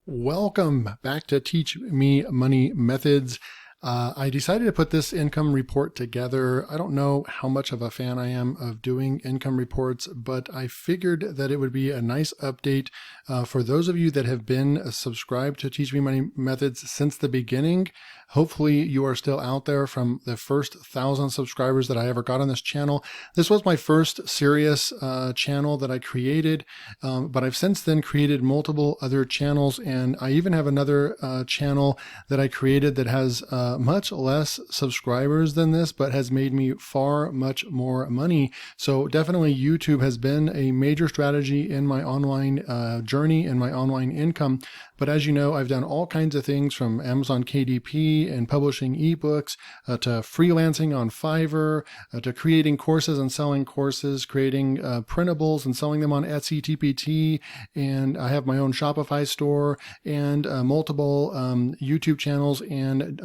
Welcome back to Teach Me Money Methods. I decided to put this income report together. I don't know how much of a fan I am of doing income reports, but I figured that it would be a nice update for those of you that have been subscribed to Teach Me Money Methods since the beginning. Hopefully you are still out there from the first 1,000 subscribers that I ever got on this channel. This was my first serious channel that I created, but I've since then created multiple other channels, and I even have another channel that I created that has much less subscribers than this, but has made me much more money. So definitely YouTube has been a major strategy in my online journey and my online income. But as you know, I've done all kinds of things from Amazon KDP and publishing ebooks to freelancing on Fiverr, to creating courses and selling courses, creating printables and selling them on Etsy TPT. And I have my own Shopify store and multiple YouTube channels and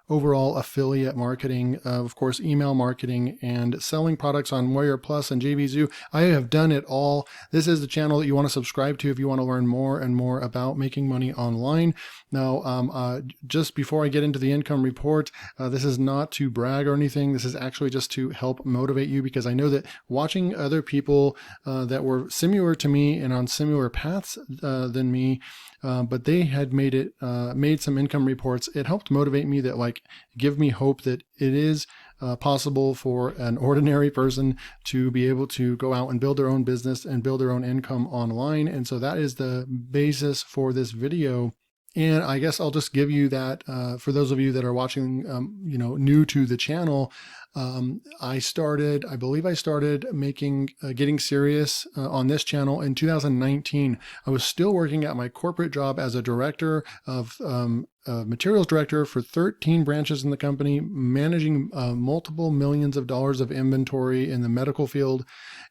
overall affiliate marketing, of course, email marketing and selling products on Warrior Plus and JVZoo. I have done it all. This is the channel that you want to subscribe to if you want to learn more and more about making money online. Now, just before I get into the income report, this is not to brag or anything. This is actually just to help motivate you, because I know that watching other people that were similar to me and on similar paths than me, but they had made some income reports. It helped motivate me, that give me hope that it is possible for an ordinary person to be able to go out and build their own business and build their own income online. And so that is the basis for this video. And I guess I'll just give you that for those of you that are watching, new to the channel. I believe I started getting serious on this channel in 2019. I was still working at my corporate job as a director of materials director for 13 branches in the company, managing multiple millions of dollars of inventory in the medical field,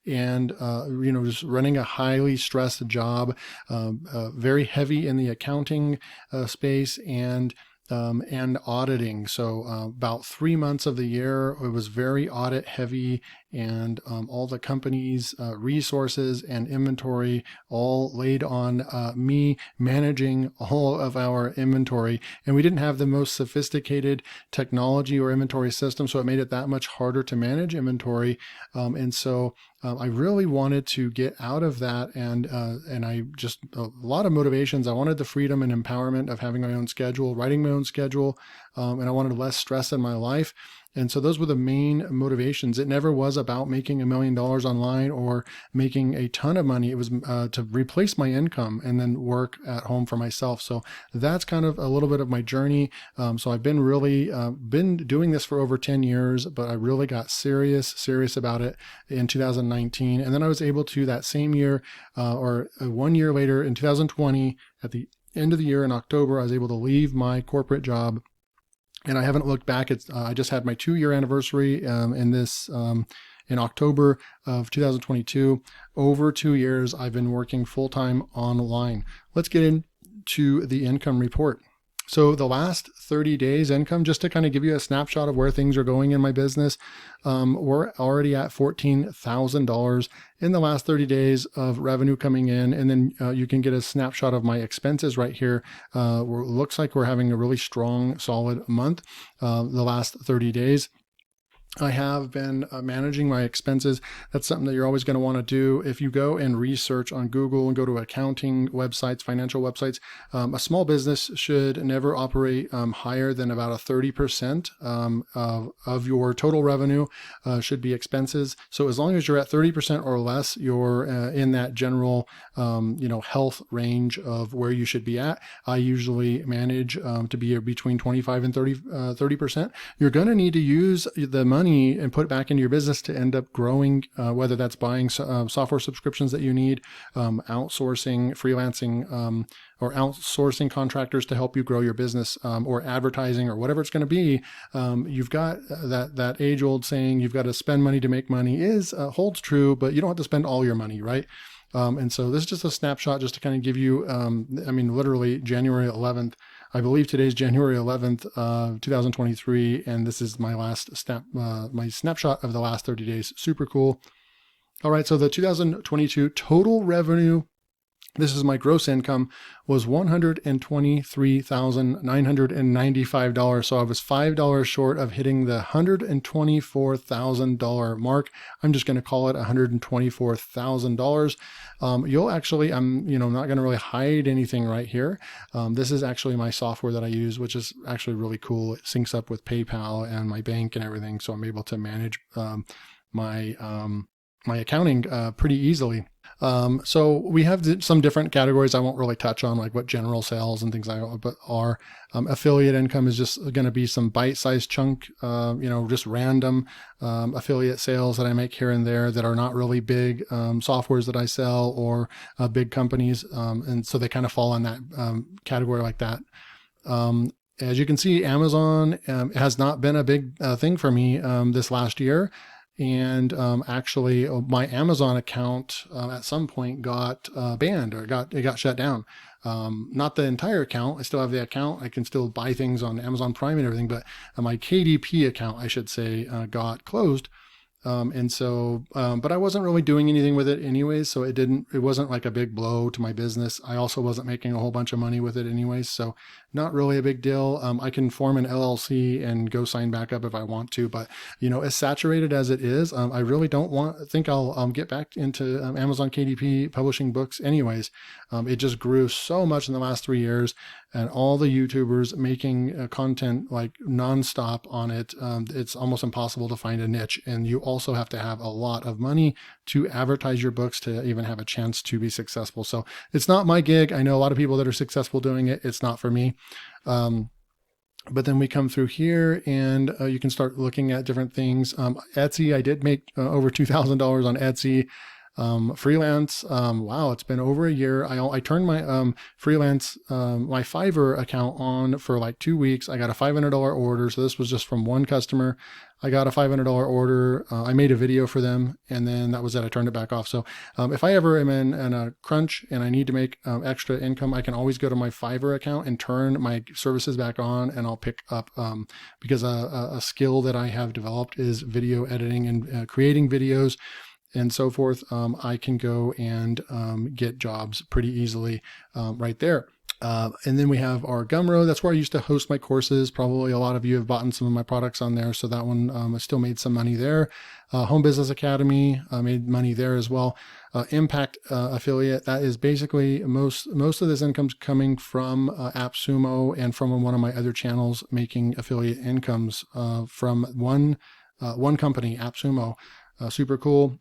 and just running a highly stressed job, very heavy in the accounting space and auditing. So about 3 months of the year, it was very audit heavy, and all the company's resources and inventory all laid on me managing all of our inventory. And we didn't have the most sophisticated technology or inventory system, so it made it that much harder to manage inventory. And so I really wanted to get out of that, and I just, a lot of motivations. I wanted the freedom and empowerment of having my own schedule, writing my own schedule, and I wanted less stress in my life. And so those were the main motivations. It never was about making $1 million online or making a ton of money. It was to replace my income and then work at home for myself. So that's kind of a little bit of my journey. So I've been really been doing this for over 10 years, but I really got serious about it in 2019. And then I was able to, that same year or 1 year later in 2020, at the end of the year in October, I was able to leave my corporate job. And I haven't looked back. I just had my 2-year anniversary in October of 2022. Over 2 years, I've been working full-time online. Let's get into the income report. So the last 30 days income, just to kind of give you a snapshot of where things are going in my business, we're already at $14,000 in the last 30 days of revenue coming in. And then you can get a snapshot of my expenses right here. Looks like we're having a really strong, solid month the last 30 days. I have been managing my expenses. That's something that you're always going to want to do. If you go and research on Google and go to accounting websites, financial websites, a small business should never operate higher than about a 30% of your total revenue should be expenses. So as long as you're at 30% or less, you're in that general health range of where you should be at. I usually manage to be between 25 and 30%. You're going to need to use the money and put it back into your business to end up growing, whether that's buying software subscriptions that you need, outsourcing, freelancing, or outsourcing contractors to help you grow your business, or advertising, or whatever it's going to be. You've got that age-old saying, you've got to spend money to make money, holds true, but you don't have to spend all your money, right? And so this is just a snapshot just to kind of give you, literally January 11th, I believe today's January 11th, 2023, and this is my my snapshot of the last 30 days. Super cool. All right, so the 2022 total revenue this is my gross income, was $123,995. So I was $5 short of hitting the $124,000 mark. I'm just going to call it $124,000. You'll actually, I'm not going to really hide anything right here. This is actually my software that I use, which is actually really cool. It syncs up with PayPal and my bank and everything. So I'm able to manage my accounting pretty easily. So we have some different categories I won't really touch on, like what general sales and things like that, but our affiliate income is just going to be some bite-sized chunk, just random affiliate sales that I make here and there that are not really big softwares that I sell or big companies. And so they kind of fall in that category like that. As you can see, Amazon has not been a big thing for me this last year. And actually, my Amazon account at some point got banned, or it got shut down. Not the entire account. I still have the account. I can still buy things on Amazon Prime and everything, but my KDP account, I should say, got closed. But I wasn't really doing anything with it anyways, so it wasn't like a big blow to my business. I also wasn't making a whole bunch of money with it anyways, so not really a big deal. I can form an LLC and go sign back up if I want to, but as saturated as it is, I really don't think I'll get back into Amazon KDP publishing books anyways. It just grew so much in the last 3 years, and all the YouTubers making content like nonstop on it. It's almost impossible to find a niche, and you also have to have a lot of money to advertise your books to even have a chance to be successful. So it's not my gig. I know a lot of people that are successful doing it. It's not for me. But then we come through here and you can start looking at different things. Etsy, I did make over $2,000 on Etsy. Freelance, wow, it's been over a year. I turned my freelance, my Fiverr account on for like 2 weeks. I got a $500 order. So this was just from one customer. I got a $500 order. I made a video for them, and then that was it. I turned it back off. So if I ever am in a crunch and I need to make extra income, I can always go to my Fiverr account and turn my services back on, and I'll pick up, because a skill that I have developed is video editing and creating videos and so forth. I can go and get jobs pretty easily right there. And then we have our Gumroad. That's where I used to host my courses. Probably a lot of you have bought some of my products on there. So that one, I still made some money there. Home Business Academy, made money there as well. Impact affiliate, that is basically most of this income's coming from AppSumo and from one of my other channels, making affiliate incomes from one company, AppSumo. Super cool.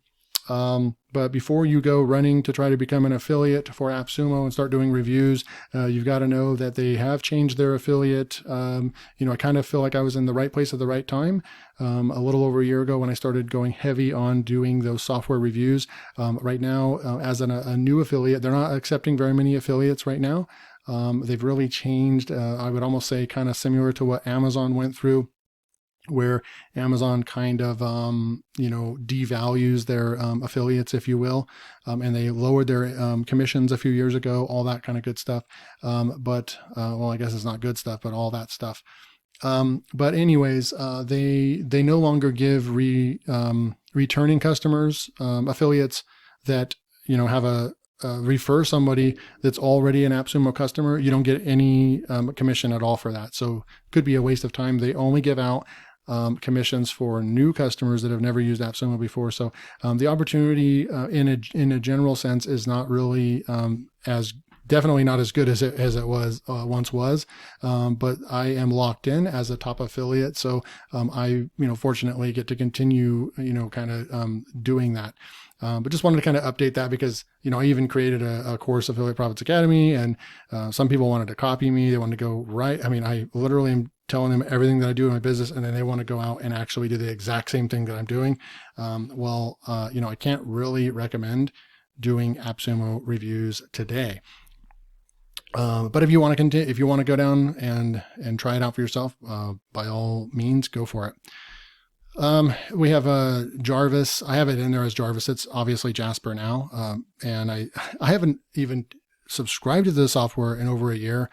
But before you go running to try to become an affiliate for AppSumo and start doing reviews, you've got to know that they have changed their affiliate. I kind of feel like I was in the right place at the right time. A little over a year ago when I started going heavy on doing those software reviews. Right now, as a new affiliate, they're not accepting very many affiliates right now. They've really changed. I would almost say kind of similar to what Amazon went through, where Amazon kind of, devalues their affiliates, if you will, and they lowered their commissions a few years ago, all that kind of good stuff. I guess it's not good stuff, but all that stuff. But anyways, they no longer give returning customers, affiliates that, have refer somebody that's already an AppSumo customer. You don't get any commission at all for that. So could be a waste of time. They only give out commissions for new customers that have never used AppSumo before. So the opportunity in a general sense is not really definitely not as good as it was once was. But I am locked in as a top affiliate, so I fortunately get to continue doing that. But just wanted to kind of update that because, I even created a course, Affiliate Profits Academy, and some people wanted to copy me. They wanted to go right. I mean, I literally am telling them everything that I do in my business, and then they want to go out and actually do the exact same thing that I'm doing. I can't really recommend doing AppSumo reviews today. But if you want to continue, if you want to go down and try it out for yourself, by all means, go for it. We have Jarvis. I have it in there as Jarvis. It's obviously Jasper now. And I haven't even subscribed to the software in over a year.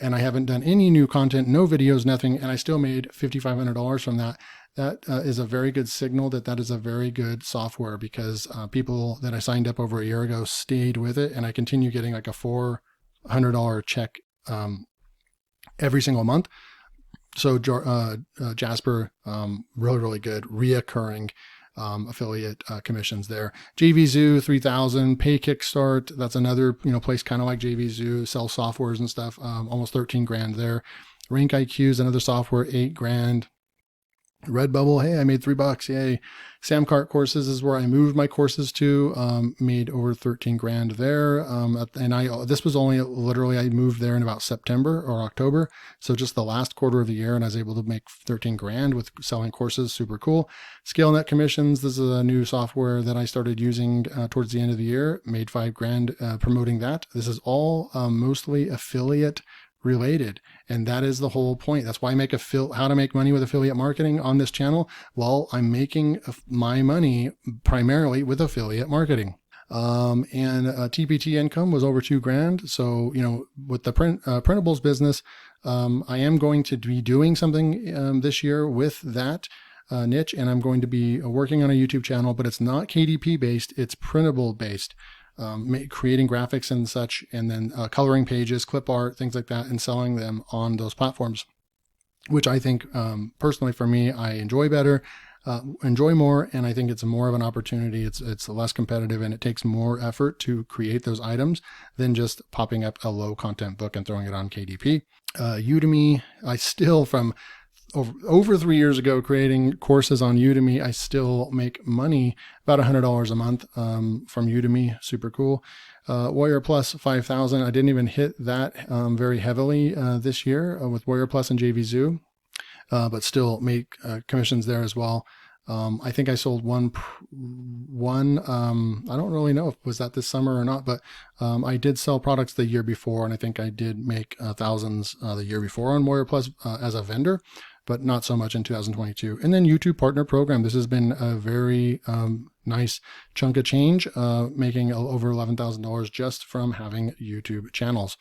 and I haven't done any new content, no videos, nothing, and I still made $5,500 from that. That is a very good signal that is a very good software, because people that I signed up over a year ago stayed with it, and I continue getting like a $400 check every single month. So Jasper, really, really good reoccurring affiliate commissions there. JVZoo 3,000, Pay Kickstart. That's another place kind of like JVZoo, sell softwares and stuff. Almost 13 grand there. Rank IQ is another software, 8 grand. Redbubble, hey, I made $3, yay. Samcart courses is where I moved my courses to, made over 13 grand there. And this was only literally, I moved there in about September or October. So just the last quarter of the year, and I was able to make 13 grand with selling courses, super cool. ScaleNet commissions, this is a new software that I started using towards the end of the year, made 5 grand promoting that. This is all mostly affiliate related. And that is the whole point. That's why I make how to make money with affiliate marketing on this channel. Well, I'm making my money primarily with affiliate marketing. And TPT income was over 2 grand. So, with the printables business, I am going to be doing something this year with that niche, and I'm going to be working on a YouTube channel, but it's not KDP based, it's printable based. Creating graphics and such, and then coloring pages, clip art, things like that, and selling them on those platforms, which I think personally for me, I enjoy better, enjoy more, and I think it's more of an opportunity. It's less competitive, and it takes more effort to create those items than just popping up a low content book and throwing it on KDP. Udemy, I still, from over 3 years ago, creating courses on Udemy, I still make money, about $100 a month from Udemy. Super cool. Warrior Plus 5,000. I didn't even hit that very heavily this year with Warrior Plus and JVZoo, but still make commissions there as well. I think I sold one. I don't really know if was that this summer or not, but I did sell products the year before, and I think I did make thousands the year before on Warrior Plus as a vendor, but not so much in 2022. And then YouTube Partner Program. This has been a very nice chunk of change, making over $11,000 just from having YouTube channels.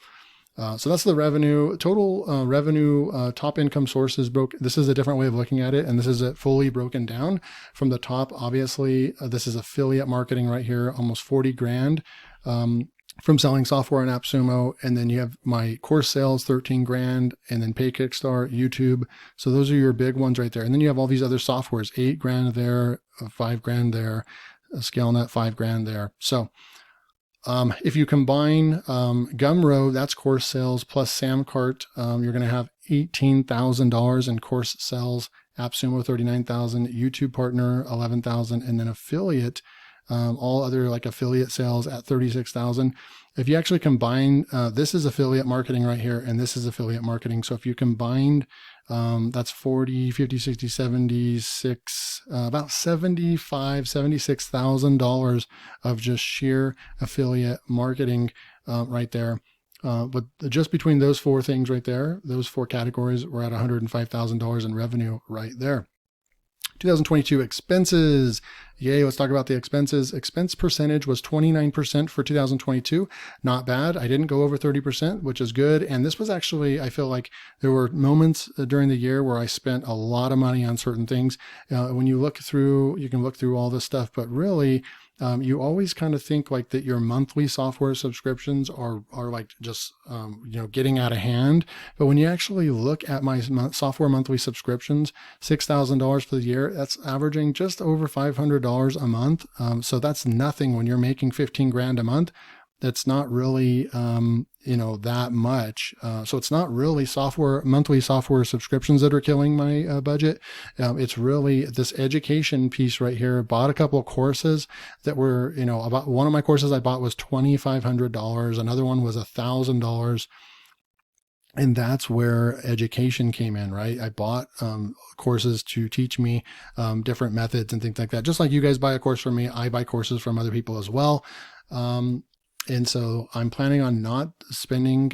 So that's the revenue, total revenue, top income sources This is a different way of looking at it. And this is fully broken down from the top. Obviously, this is affiliate marketing right here, almost 40 grand. From selling software in AppSumo. And then you have my course sales, 13 grand, and then Pay Kickstart, YouTube. So those are your big ones right there. And then you have all these other softwares, 8 grand there, 5 grand there, ScaleNet, 5 grand there. So if you combine Gumroad, that's course sales, plus Samcart, you're going to have $18,000 in course sales, AppSumo, 39,000, YouTube Partner, 11,000, and then affiliate, all other like affiliate sales at 36,000. If you actually combine, this is affiliate marketing right here, and this is affiliate marketing. So if you combined, that's 40, 50, 60, 76, about $76,000 of just sheer affiliate marketing right there. But just between those 4 things right there, those 4 categories, we're at $105,000 in revenue right there. 2022 expenses. Yay, let's talk about the expenses. Expense percentage was 29% for 2022. Not bad. I didn't go over 30%, which is good. And this was actually, I feel like there were moments during the year where I spent a lot of money on certain things. When you look through, you can look through all this stuff, but really, you always kind of think like that your monthly software subscriptions are like just, getting out of hand. But when you actually look at my software monthly subscriptions, $6,000 for the year, that's averaging just over $500 a month. So that's nothing when you're making 15 grand a month. That's not really, that much. So it's not really monthly software subscriptions that are killing my budget. It's really this education piece right here. Bought a couple of courses that were, about one of my courses I bought was $2,500. Another one was $1,000. And that's where education came in, right? I bought courses to teach me different methods and things like that. Just like you guys buy a course from me, I buy courses from other people as well. And so I'm planning on not spending,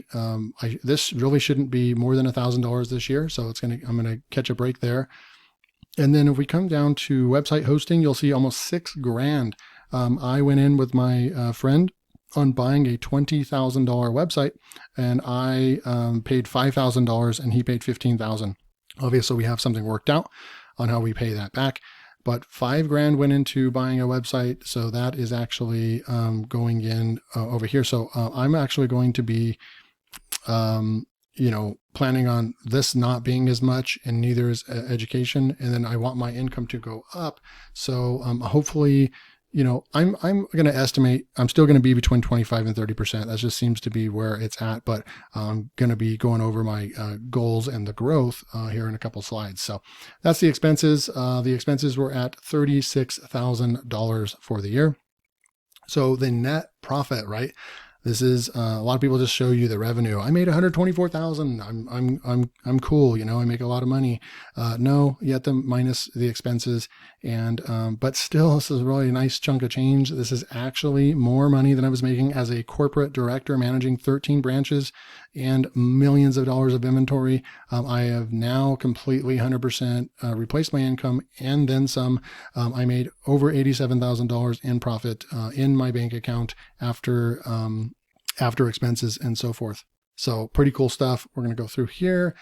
this really shouldn't be more than $1,000 this year. So I'm going to catch a break there. And then if we come down to website hosting, you'll see almost 6 grand. I went in with my friend on buying a $20,000 website, and I paid $5,000 and he paid $15,000. Obviously, we have something worked out on how we pay that back. But $5,000 went into buying a website, so that is actually going in over here. So I'm actually going to be, planning on this not being as much, and neither is education. And then I want my income to go up. So hopefully, I'm going to estimate I'm still going to be between 25 and 30%. That just seems to be where it's at. But I'm going to be going over my goals and the growth here in a couple slides. So that's the expenses. The expenses were at $36,000 for the year. So the net profit, right? This is a lot of people just show you the revenue. I made 124,000. I'm cool. I make a lot of money. No, you have to minus the expenses. And but still, this is a really nice chunk of change. This is actually more money than I was making as a corporate director managing 13 branches and millions of dollars of inventory. I have now completely 100% replaced my income and then some. I made over $87,000 in profit in my bank account after expenses and so forth. So pretty cool stuff. We're going to go through here.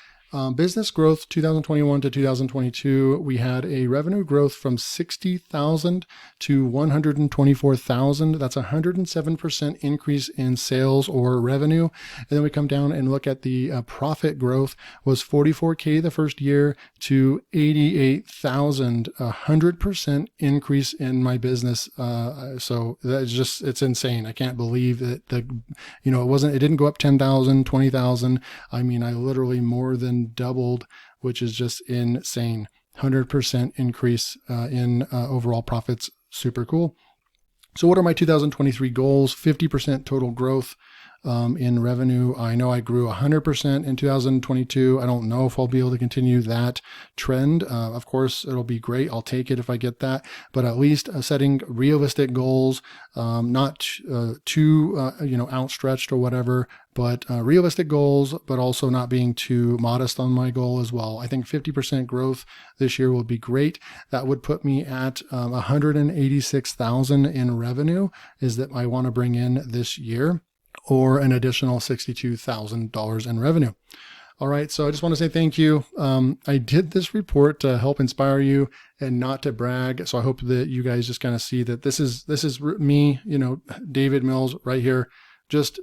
Business growth 2021 to 2022, we had a revenue growth from 60,000 to 124,000. That's a 107% increase in sales or revenue. And then we come down and look at the profit growth was 44K the first year to 88,000, 100% increase in my business. So that's just, it's insane. I can't believe that it didn't go up 10,000, 20,000. I mean, I literally more than doubled, which is just insane. 100% increase in overall profits. Super cool. So what are my 2023 goals? 50% total growth in revenue. I know I grew 100% in 2022. I don't know if I'll be able to continue that trend. Of course, it'll be great. I'll take it if I get that, but at least setting realistic goals, not too outstretched or whatever, but realistic goals, but also not being too modest on my goal as well. I think 50% growth this year will be great. That would put me at 186,000 in revenue is that I want to bring in this year, or an additional $62,000 in revenue. All right, so I just want to say thank you. I did this report to help inspire you and not to brag. So I hope that you guys just kind of see that this is me, David Mills right here, just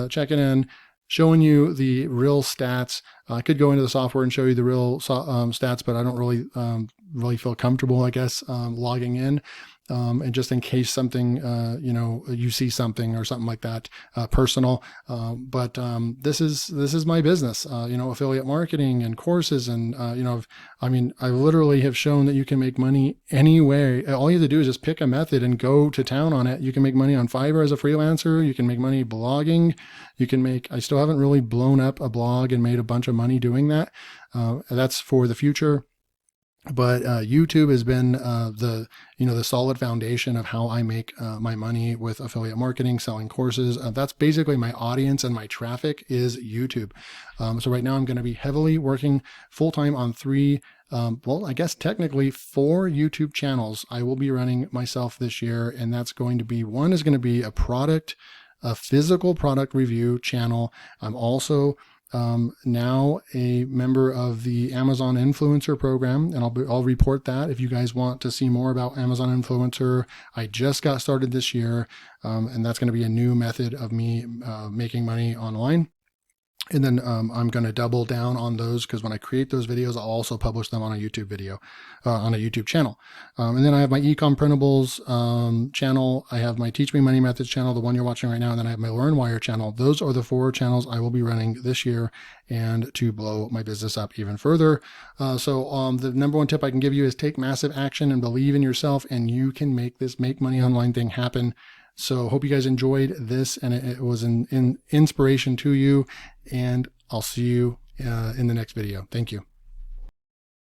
checking in, showing you the real stats. I could go into the software and show you the real stats, but I don't really feel comfortable, I guess, logging in. And just in case something, you see something or something like that, personal. But this is my business, affiliate marketing and courses. And, I literally have shown that you can make money anywhere. All you have to do is just pick a method and go to town on it. You can make money on Fiverr as a freelancer. You can make money blogging. I still haven't really blown up a blog and made a bunch of money doing that. That's for the future. But YouTube has been the solid foundation of how I make my money with affiliate marketing, selling courses. That's basically my audience, and my traffic is YouTube. So right now I'm going to be heavily working full-time on technically 4 YouTube channels I will be running myself this year. And that's going to be, one is going to be a physical product review channel. I'm also now a member of the Amazon Influencer program, and I'll report that if you guys want to see more about Amazon Influencer. I just got started this year, and that's going to be a new method of me making money online. And then I'm going to double down on those, because when I create those videos, I'll also publish them on a YouTube video, on a YouTube channel. And then I have my Ecom Printables channel. I have my Teach Me Money Methods channel, the one you're watching right now. And then I have my LearnWire channel. Those are the 4 channels I will be running this year, and to blow my business up even further. So the number one tip I can give you is take massive action and believe in yourself, and you can make this make money online thing happen. So hope you guys enjoyed this, and it was an inspiration to you, and I'll see you in the next video. Thank you.